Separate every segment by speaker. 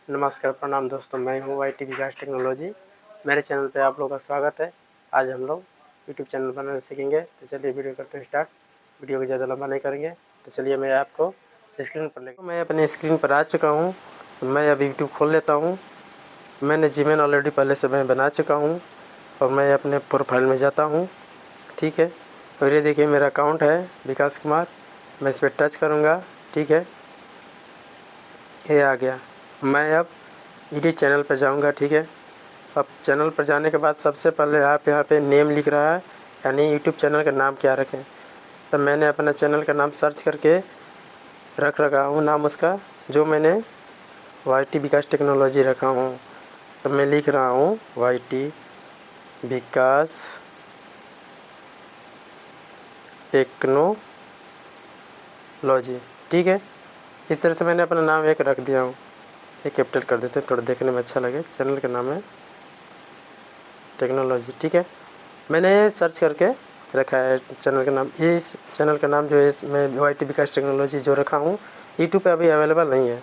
Speaker 1: नमस्कार, प्रणाम दोस्तों, मैं हूँ वाईटी विकास टेक्नोलॉजी। मेरे चैनल पे आप लोगों का स्वागत है। आज हम लोग यूट्यूब चैनल बनाना सीखेंगे। तो चलिए वीडियो करते हैं स्टार्ट। वीडियो को ज़्यादा लंबा नहीं करेंगे, तो चलिए मैं आपको स्क्रीन पर लेकर मैं अपने स्क्रीन पर आ चुका हूँ। मैं अब यूट्यूब खोल लेता हूँ। मैंने जीमेल ऑलरेडी पहले से मैं बना चुका हूँ और मैं अपने प्रोफाइल में जाता हूँ। ठीक है, और ये देखिए मेरा अकाउंट है विकास कुमार। मैं इस पर टच करूँगा। ठीक है, ये आ गया। मैं अब एडिट चैनल पर जाऊंगा। ठीक है, अब चैनल पर जाने के बाद सबसे पहले आप यहाँ पे नेम लिख रहा है, यानी यूट्यूब चैनल का नाम क्या रखें। तो मैंने अपना चैनल का नाम सर्च करके रख रखा हूँ, नाम उसका जो मैंने वाईटी विकास टेक्नोलॉजी रखा हूँ। तो मैं लिख रहा हूँ वाईटी विकास टेक्नोलॉजी। ठीक है, इस तरह से मैंने अपना नाम एक रख दिया हूँ। ये कैपिटल कर देते हैं, थोड़ा देखने में अच्छा लगे। चैनल का नाम है टेक्नोलॉजी। ठीक है, मैंने सर्च करके रखा है चैनल का नाम। इस चैनल का नाम जो है मैं वाईटी विकास टेक्नोलॉजी जो रखा हूँ, यूट्यूब पे अभी अवेलेबल नहीं है।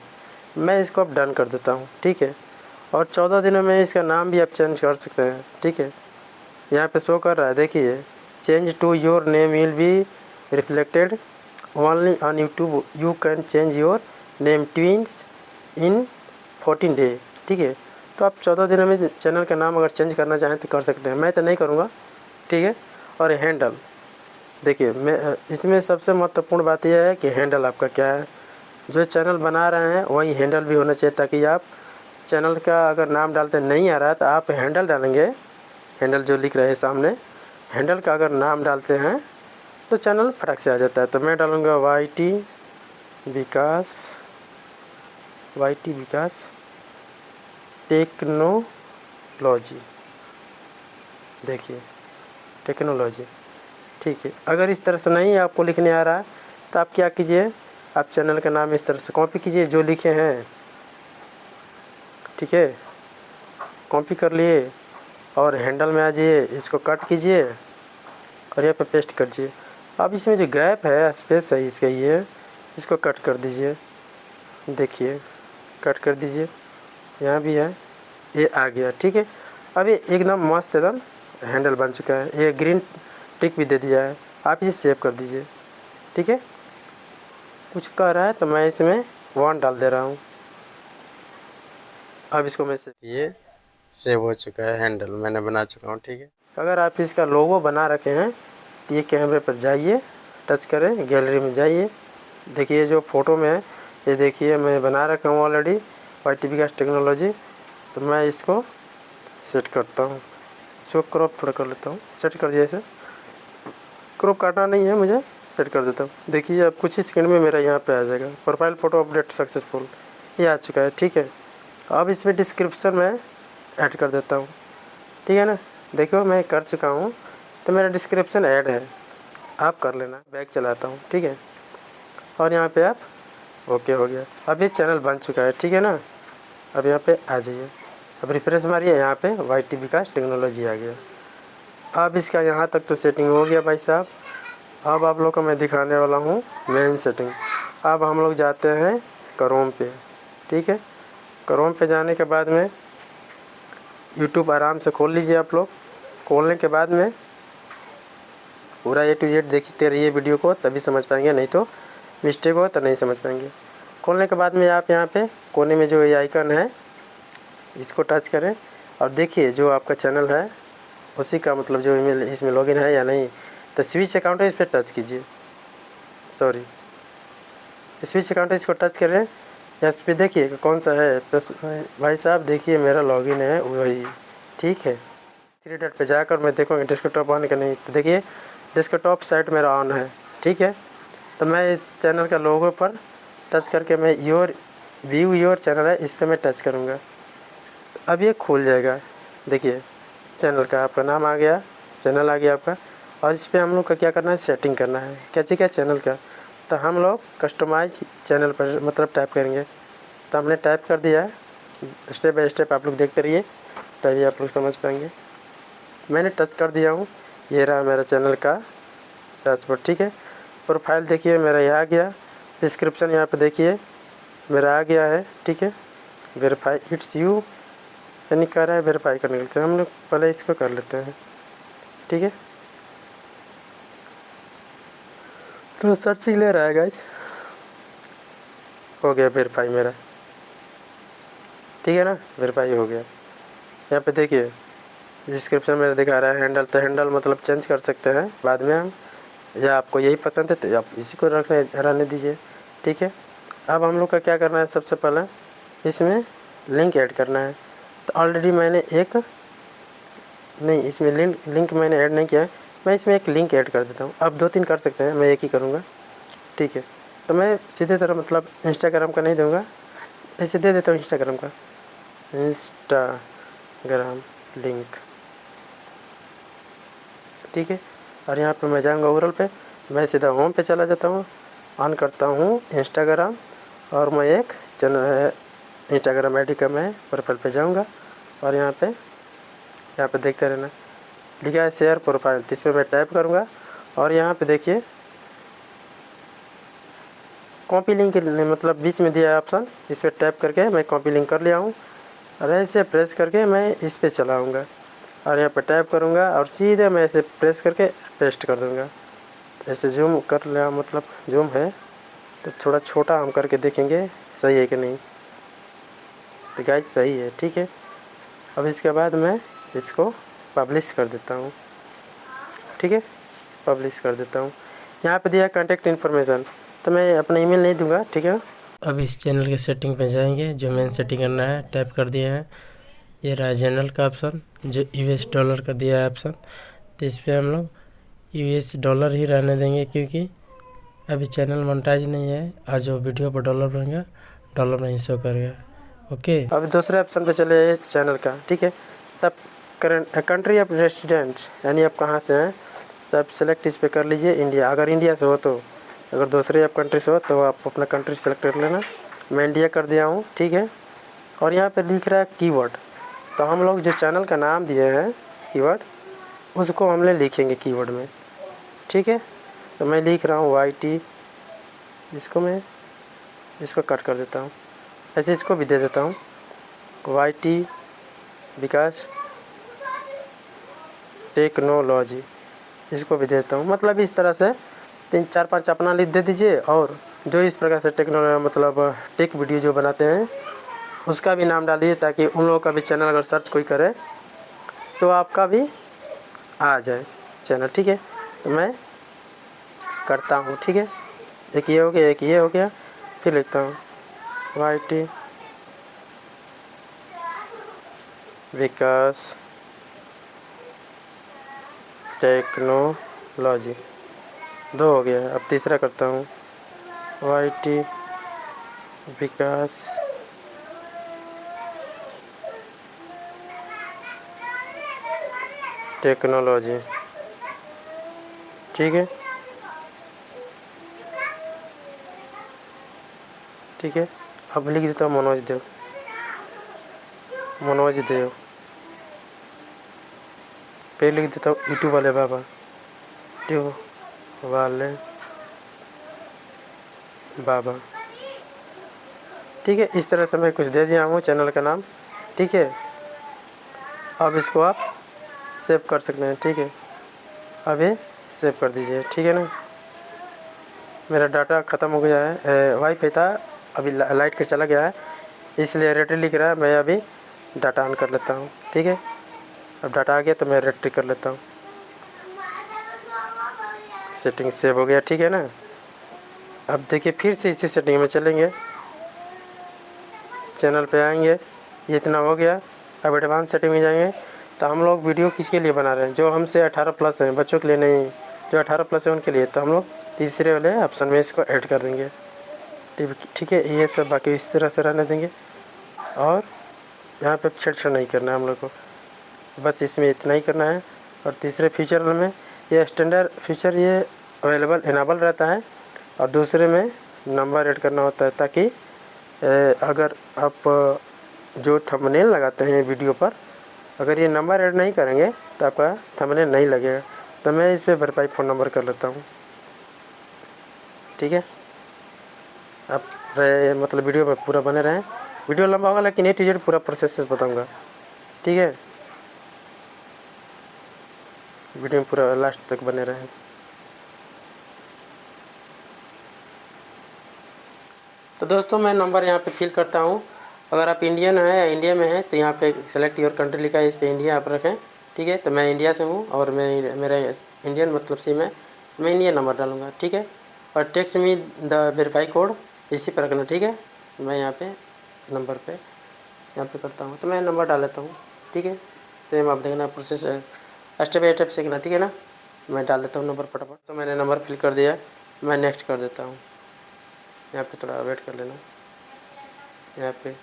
Speaker 1: मैं इसको अब डन कर देता हूँ। ठीक है, और 14 दिनों में इसका नाम भी आप चेंज कर सकते हैं। ठीक है, यहाँ पे शो कर रहा है, देखिए change to your name will be reflected only on YouTube. You can change your name twins in 14 day. ठीक है, तो आप 14 दिनों में चैनल का नाम अगर चेंज करना चाहें तो कर सकते हैं। मैं तो नहीं करूँगा। ठीक है, और हैंडल देखिए, मैं इसमें सबसे महत्वपूर्ण बात यह है कि हैंडल आपका क्या है। जो चैनल बना रहे हैं वही हैंडल भी होना चाहिए, ताकि आप चैनल का अगर नाम डालते नहीं आ रहा है तो आप हैंडल डालेंगे। हैंडल जो लिख रहे हैं सामने, हैंडल का अगर नाम डालते हैं तो चैनल फटक से आ जाता है। तो मैं डालूँगा वाईटी विकास टेक्नोलॉजी। देखिए टेक्नोलॉजी। ठीक है, अगर इस तरह से नहीं आपको लिखने आ रहा है तो आप क्या कीजिए, आप चैनल का नाम इस तरह से कॉपी कीजिए जो लिखे हैं। ठीक है, कॉपी कर लिए और हैंडल में आ जाइए, इसको कट कीजिए और यहाँ पे पेस्ट कर दीजिए। अब इसमें जो गैप है, स्पेस है इसका, ये इसको कट कर दीजिए। देखिए कट कर दीजिए, यहाँ भी है, ये आ गया। ठीक है, अब ये एकदम मस्त एकदम हैंडल बन चुका है। ये ग्रीन टिक भी दे दिया है। आप इसे सेव कर दीजिए। ठीक है, कुछ कह रहा है तो मैं इसमें 1 डाल दे रहा हूँ। अब इसको मैं ये सेव हो चुका है, हैंडल मैंने बना चुका हूँ। ठीक है, अगर आप इसका लोगो बना रखे हैं तो ये कैमरे पर जाइए, टच करें, गैलरी में जाइए। देखिए जो फ़ोटो में है, ये देखिए मैं बना रखा हूँ ऑलरेडी वाईटी विकास टेक्नोलॉजी। तो मैं इसको सेट करता हूँ, इसको क्रॉप थोड़ा कर लेता हूँ। सेट कर दिया, इसे क्रॉप काटना नहीं है मुझे, सेट कर देता हूँ। देखिए अब कुछ ही सेकंड में मेरा यहाँ पे आ जाएगा, प्रोफाइल फ़ोटो अपडेट सक्सेसफुल, ये आ चुका है। ठीक है, अब इसमें डिस्क्रिप्शन में ऐड कर देता हूँ। ठीक है ना, देखो मैं कर चुका हूँ, तो मेरा डिस्क्रिप्शन ऐड है, आप कर लेना। बैक चलाता हूँ। ठीक है, और यहाँ पे आप ओके हो गया। अब ये चैनल बन चुका है। ठीक है ना, अब यहाँ पे आ जाइए, अब रिफ्रेश मारिए, यहाँ पे वाईटी विकास टेक्नोलॉजी आ गया। अब इसका यहाँ तक तो सेटिंग हो गया भाई साहब। अब आप लोग को मैं दिखाने वाला हूँ मेन सेटिंग। अब हम लोग जाते हैं क्रोम पे। ठीक है, क्रोम पे जाने के बाद में यूट्यूब आराम से खोल लीजिए आप लोग। खोलने के बाद में पूरा A to Z देखते रहिए वीडियो को, तभी समझ पाएंगे, नहीं तो मिस्टेक हो तो नहीं समझ पाएंगे। खोलने के बाद में आप यहाँ पे कोने में जो ये आइकन है इसको टच करें और देखिए जो आपका चैनल है उसी का मतलब जो ईमेल इसमें लॉगिन है या नहीं, तो स्विच अकाउंट है, इस पर टच कीजिए। सॉरी, स्विच अकाउंट है, इसको टच करें। इस पर देखिए कौन सा है, तो भाई साहब देखिए मेरा लॉगिन है वही। ठीक है, 3 डॉट पे जाकर मैं देखूँगा डेस्कटॉप ऑन का नहीं, तो देखिए डेस्कटॉप साइट मेरा ऑन है। ठीक है, तो मैं इस चैनल का लोगो पर टच करके मैं व्यू योर चैनल है, इस पर मैं टच करूँगा। तो अब ये खुल जाएगा। देखिए चैनल का आपका नाम आ गया, चैनल आ गया आपका। और इस पर हम लोग का क्या करना है, सेटिंग करना है। क्या चीज़ है, चैनल का। तो हम लोग कस्टमाइज चैनल पर मतलब टाइप करेंगे। तो हमने टाइप कर दिया है, स्टेप बाय स्टेप आप लोग देखते रहिए, तभी आप लोग समझ पाएंगे। मैंने टच कर दिया हूँ, ये रहा मेरा चैनल का डैशबोर्ड। ठीक है, प्रोफाइल देखिए मेरा ये आ गया, डिस्क्रिप्शन यहाँ पे देखिए मेरा आ गया है। ठीक है, वेरीफाई इट्स यू, यानी कह रहा है वेरीफाई करने के लिए। हम लोग पहले इसको कर लेते हैं, ठीक है। तो सर्चिंग ले रहा है गाइज, हो गया वेरीफाई मेरा, ठीक है ना, वेरीफाई हो गया। यहाँ पे देखिए डिस्क्रिप्शन मेरा दिखा रहा है हैंडल, तो हैंडल मतलब चेंज कर सकते हैं बाद में हम, या आपको यही पसंद है तो आप इसी को रहने दीजिए, ठीक है। अब हम लोग का क्या करना है, सबसे पहले इसमें लिंक ऐड करना है। तो ऑलरेडी मैंने एक नहीं, इसमें लिंक मैंने ऐड नहीं किया है, मैं इसमें एक लिंक ऐड कर देता हूँ। आप 2-3 कर सकते हैं, मैं एक ही करूँगा, ठीक है। तो मैं सीधे तरह मतलब इंस्टाग्राम का नहीं दूँगा, ऐसे दे देता हूँ इंस्टाग्राम का, इंस्टाग्राम लिंक, ठीक है। और यहाँ पे मैं जाऊँगा URL पे, मैं सीधा होम पे चला जाता हूँ, ऑन करता हूँ इंस्टाग्राम, और मैं एक चैनल इंस्टाग्राम आईडी का मैं प्रोफाइल पे जाऊँगा, और यहाँ पे देखते रहना, लिखा है शेयर प्रोफाइल, तो इस पर मैं टाइप करूँगा, और यहाँ पे देखिए कॉपी लिंक मतलब बीच में दिया है ऑप्शन, इस पर टैप करके मैं कॉपी लिंक कर लिया हूँ, और ऐसे प्रेस करके मैं इस पर चलाऊँगा, और यहाँ पे टाइप करूँगा, और सीधे मैं ऐसे प्रेस करके पेस्ट कर दूँगा। ऐसे जूम कर लिया, मतलब जूम है तो थोड़ा छोटा हम करके देखेंगे सही है कि नहीं, तो गाइस सही है, ठीक है। अब इसके बाद मैं इसको पब्लिश कर देता हूँ, ठीक है, पब्लिश कर देता हूँ। यहाँ पे दिया कॉन्टैक्ट इन्फॉर्मेशन, तो मैं अपना ईमेल नहीं दूंगा, ठीक है। अब इस चैनल के सेटिंग पे जाएंगे, जो मेन सेटिंग करना है टाइप कर दिया है, ये रहा चैनल का ऑप्शन, जो $US का दिया है ऑप्शन, तो इस पर हम लोग $US ही रहने देंगे, क्योंकि अभी चैनल मोनेटाइज नहीं है, और जो वीडियो पर डॉलर बनेगा डॉलर नहीं शो करेगा, ओके। अब दूसरे ऑप्शन पे चले चैनल का, ठीक है। तब करंट कंट्री ऑफ रेसिडेंट, यानी आप कहाँ से हैं, तब सेलेक्ट इस पे कर लीजिए इंडिया, अगर इंडिया से हो तो, अगर दूसरे आप कंट्री से हो तो आप अपना कंट्री सेलेक्ट कर लेना। मैं इंडिया कर दिया हूँ, ठीक है। और यहाँ पे लिख रहा है कीवर्ड, तो हम लोग जो चैनल का नाम दिए हैं कीवर्ड, उसको हम लोग लिखेंगे कीवर्ड में, ठीक है। तो मैं लिख रहा हूँ YT, इसको कट कर देता हूँ, ऐसे इसको भी दे देता हूँ YT विकास टेक्नोलॉजी, इसको भी देता हूँ। मतलब इस तरह से 3-4-5 अपना लिख दे दीजिए, और जो इस प्रकार से टेक्नोलॉजी मतलब टेक वीडियो जो बनाते हैं उसका भी नाम डालिए, ताकि उन लोगों का भी चैनल अगर सर्च कोई करे तो आपका भी आ जाए चैनल, ठीक है। तो मैं करता हूँ, ठीक है, एक ये हो गया, एक ये हो गया, फिर लिखता हूँ YT विकास टेक्नोलॉजी, 2 हो गया। अब तीसरा करता हूँ YT विकास टेक्नोलॉजी, ठीक है, ठीक है। अब लिख देता हूँ मनोज देव, फिर लिख देता हूँ यूट्यूब वाले बाबा, ठीक है। इस तरह से मैं कुछ दे दिया हूँ चैनल का नाम, ठीक है। अब इसको आप सेव कर सकते हैं, ठीक है। अब ये सेव कर दीजिए, ठीक है ना। मेरा डाटा ख़त्म हो गया है, वाईफाई था अभी लाइट के चला गया है, इसलिए रेड लिख रहा है। मैं अभी डाटा ऑन कर लेता हूँ, ठीक है। अब डाटा आ गया तो मैं रेड कर लेता हूँ, सेटिंग सेव हो गया, ठीक है ना। अब देखिए फिर से इसी सेटिंग में चलेंगे, चैनल पे आएंगे, ये इतना हो गया। अब एडवांस सेटिंग में जाएंगे, तो हम लोग वीडियो किसके लिए बना रहे हैं, जो हमसे 18+ हैं, बच्चों के लिए नहीं, जो 18+ है उनके लिए। तो हम लोग तीसरे वाले ऑप्शन में इसको ऐड कर देंगे, ठीक है। ये सब बाकी इस तरह से रहने देंगे, और यहाँ पे छेड़छाड़ नहीं करना है हम लोग को, बस इसमें इतना ही करना है। और तीसरे फीचर में ये स्टैंडर्ड फीचर ये अवेलेबल इनेबल रहता है, और दूसरे में नंबर ऐड करना होता है, ताकि अगर आप जो थंबनेल लगाते हैं वीडियो पर, अगर ये नंबर ऐड नहीं करेंगे तो आपका थंबनेल नहीं लगेगा। तो मैं इस पर वेरीफाई फ़ोन नंबर कर लेता हूँ, ठीक है। आप मतलब वीडियो में पूरा बने रहें, वीडियो लंबा होगा लेकिन A to Z पूरा प्रोसेस बताऊँगा, ठीक है। वीडियो में पूरा लास्ट तक बने रहें। तो दोस्तों मैं नंबर यहाँ पे फिल करता हूँ। अगर आप इंडियन हैं या इंडिया में हैं तो यहाँ पे सेलेक्ट योर कंट्री लिखा है, इस पर इंडिया आप रखें, ठीक है। तो मैं इंडिया से हूँ और मेरा इंडियन मतलब सिम है, मैं इंडिया नंबर डालूँगा, ठीक है। और text me the verify code इसी पर रखना, ठीक है। मैं यहाँ पे नंबर पे यहाँ पे करता हूँ, तो मैं नंबर डाल लेता हूँ, ठीक है। सेम आप देखना प्रोसेस स्टेप बाई स्टेप सीखना, ठीक है ना। मैं डाल देता हूँ नंबर फटाफट। तो मैंने नंबर फिल कर दिया, मैं नेक्स्ट कर देता हूँ। यहाँ पे थोड़ा वेट कर लेना। यहाँ पे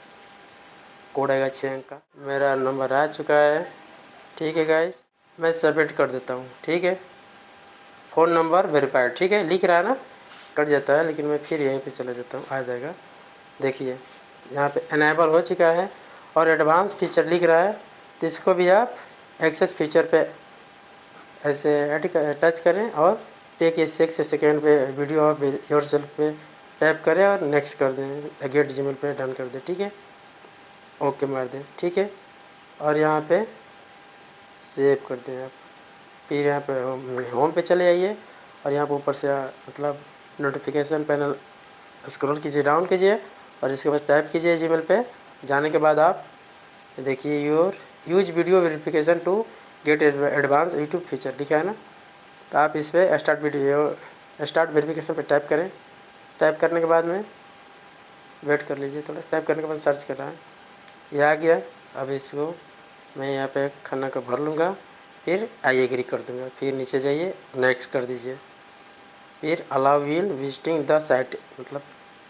Speaker 1: कोड आएगा 6 अंक का, मेरा नंबर आ चुका है, ठीक है गाइस। मैं सबमिट कर देता हूँ, ठीक है। फ़ोन नंबर वेरीफाइड, ठीक है, लिख रहा है ना, कट जाता है लेकिन मैं फिर यहीं पे चला जाता हूँ, आ जाएगा। देखिए यहाँ पे इनेबल हो चुका है और एडवांस फीचर लिख रहा है, तो इसको भी आप एक्सेस फीचर पे ऐसे टच करें और टेक ए 6 सेकेंड पे वीडियो ऑफ योर सेल्फ पे टैप करें और नेक्स्ट कर दें, गेट जीमेल पे डन कर दें, ठीक है। ओके मार दें, ठीक है। और यहाँ पे सेव कर दें आप। फिर यहाँ पे होम पे चले जाइए और यहाँ पे ऊपर से मतलब नोटिफिकेशन पैनल स्क्रॉल कीजिए, डाउन कीजिए और इसके बाद टाइप कीजिए जीमेल पे। जाने के बाद आप देखिए your use video verification to get advance YouTube feature लिखा है ना, तो आप इस पर स्टार्ट वेरिफिकेशन पे टैप करें। टैप करने के बाद में वेट कर लीजिए थोड़ा, टैप करने के बाद सर्च कर रहा है, ये आ गया। अब इसको मैं यहाँ पे खाना का भर लूँगा, फिर आई एग्री कर दूँगा, फिर नीचे जाइए नेक्स्ट कर दीजिए, फिर allow will visiting the site, मतलब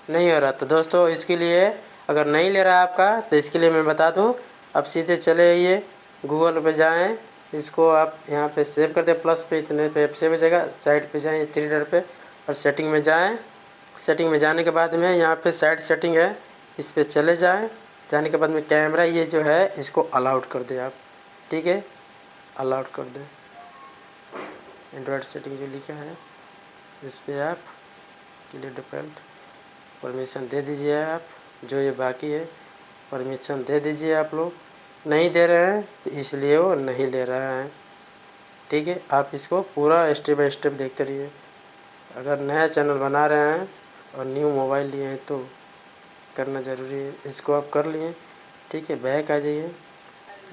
Speaker 1: नहीं हो रहा। तो दोस्तों इसके लिए अगर नहीं ले रहा है आपका, तो इसके लिए मैं बता दूं, अब सीधे चले आइए गूगल पे जाएं, इसको आप यहाँ पे सेव कर दें, प्लस पे इतने पे सेव हो जाएगा। साइट पे जाएं 3 डॉट पे और सेटिंग में जाएं। सेटिंग में जाने के बाद में यहाँ पे साइट सेटिंग है, इस पर चले जाएँ। जाने के बाद में कैमरा ये जो है इसको अलाउड कर दें आप, ठीक है, अलाउड कर दें। एंड्रॉयड सेटिंग जो लिखा है इस पर आप क्लियर डिफ़ॉल्ट परमिशन दे दीजिए आप, जो ये बाकी है परमिशन दे दीजिए। आप लोग नहीं दे रहे हैं तो इसलिए वो नहीं ले रहा है, ठीक है। आप इसको पूरा स्टेप बाय स्टेप देखते रहिए। अगर नया चैनल बना रहे हैं और न्यू मोबाइल लिए हैं तो करना ज़रूरी है, इसको आप कर लिए, ठीक है। बैक आ जाइए।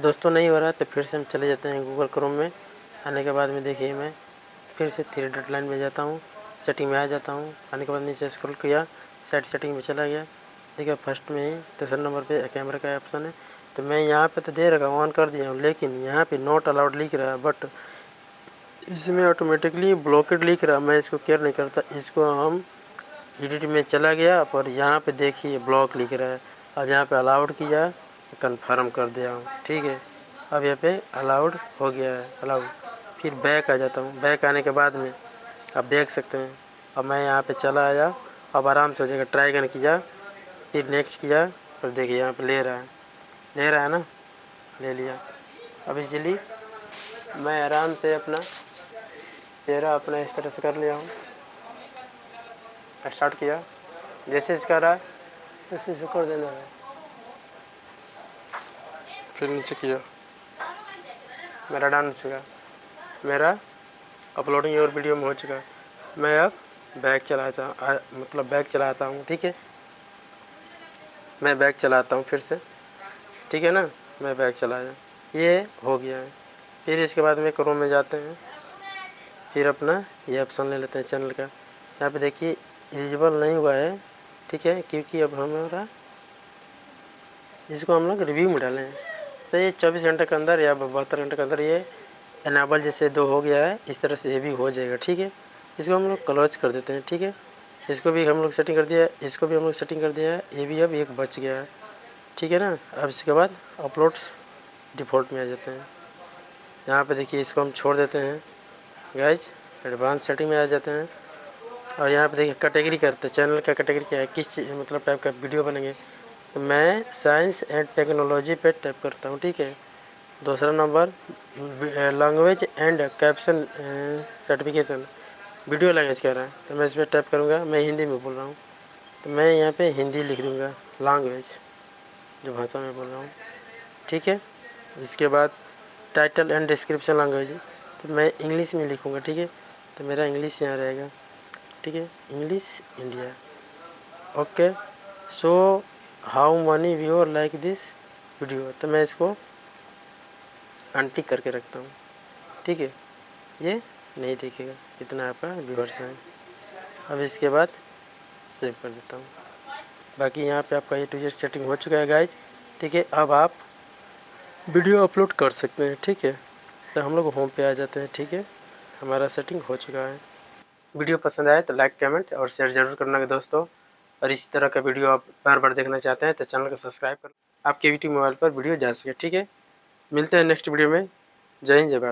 Speaker 1: दोस्तों नहीं हो रहा तो फिर से हम चले जाते हैं गूगल क्रोम में। आने के बाद में देखिए मैं फिर से 3 डॉट लाइन में जाता हूँ, सेटिंग में आ जाता हूँ। आने के बाद नीचे स्क्रॉल किया, साइट सेटिंग में चला गया। देखिए फर्स्ट में ही तीसरे नंबर पे कैमरा का ऑप्शन है, तो मैं यहाँ पे तो दे रखा हूँ, ऑन कर दिया हूँ, लेकिन यहाँ पे नॉट अलाउड लिख रहा है, बट इसमें ऑटोमेटिकली ब्लॉकेड लिख रहा है। मैं इसको केयर नहीं करता, इसको हम एडिट में चला गया और यहाँ पे देखिए ब्लॉक लिख रहा है। अब यहाँ पे अलाउड किया, कंफर्म कर दिया हूँ, ठीक है। अब यहाँ पे अलाउड हो गया है, अलाउड। फिर बैक आ जाता हूँ। बैक आने के बाद में आप देख सकते हैं, अब मैं यहाँ पे चला आया, अब आराम से हो जाएगा। ट्राई करने किया, फिर नेक्स्ट किया, फिर देखिए यहाँ पे ले रहा है ना, ले लिया। अब इसीलिए मैं आराम से अपना चेहरा अपना इस तरह से कर लिया हूँ, स्टार्ट किया, जैसे इसका रहा वैसे इसे कर देना है। फिर नीचे किया, मेरा डन हो चुका, मेरा अपलोडिंग और वीडियो में हो चुका। मैं अब बैक चलाता हूँ, ठीक है। मैं बैक चलाता हूँ फिर से, ठीक है ना। मैं बैक चलाया, ये हो गया है। फिर इसके बाद में क्रोम में जाते हैं, फिर अपना ये ऑप्शन ले लेते हैं चैनल का। यहाँ पे देखिए एलिजिबल नहीं हुआ है, ठीक है, क्योंकि अब हमारा इसको हम लोग रिव्यू में डालें, तो ये 24 घंटे के अंदर या 72 घंटे के अंदर ये इनेबल जैसे 2 हो गया है, इस तरह से ये भी हो जाएगा, ठीक है। इसको हम लोग क्लोज कर देते हैं, ठीक है। इसको भी हम लोग सेटिंग कर दिया है, इसको भी हम लोग सेटिंग कर दिया है, ये भी अब एक बच गया है, ठीक है ना। अब इसके बाद अपलोड्स डिफ़ॉल्ट में आ जाते हैं। यहाँ पे देखिए इसको हम छोड़ देते हैं गाइज, एडवांस सेटिंग में आ जाते हैं। और यहाँ पे देखिए कैटेगरी करते हैं, चैनल का कैटेगरी क्या है, किस चीज़ मतलब टाइप का वीडियो बनेंगे, तो मैं साइंस एंड टेक्नोलॉजी पे टाइप करता हूँ, ठीक है। दूसरा number language and caption certification, video language कह रहा है, तो मैं इसमें टाइप करूँगा। मैं हिंदी में बोल रहा हूँ, तो मैं यहाँ पे हिंदी लिख दूँगा, लैंग्वेज, जो भाषा में बोल रहा हूँ, ठीक है। इसके बाद टाइटल एंड डिस्क्रिप्शन लैंग्वेज, तो मैं इंग्लिश में लिखूँगा, ठीक है। तो मेरा इंग्लिश यहाँ रहेगा, ठीक है, English India. Okay, so how many viewer like this video, तो मैं इसको अनटिक करके रखता हूँ, ठीक है। ये नहीं दिखेगा कितना आपका व्यूअर्स है। अब इसके बाद सेव कर देता हूँ। बाकी यहाँ पे आपका A to Z सेटिंग हो चुका है गाइज, ठीक है। अब आप वीडियो अपलोड कर सकते हैं, ठीक है। तो हम लोग होम पे आ जाते हैं, ठीक है। हमारा सेटिंग हो चुका है। वीडियो पसंद आए तो लाइक, कमेंट और शेयर ज़रूर करना दोस्तों। और इसी तरह का वीडियो आप बार बार देखना चाहते हैं तो चैनल को सब्सक्राइब कर आपके यूट्यूब मोबाइल पर वीडियो जा सके, ठीक है। मिलते हैं नेक्स्ट वीडियो में। जय हिंद, जय भारत।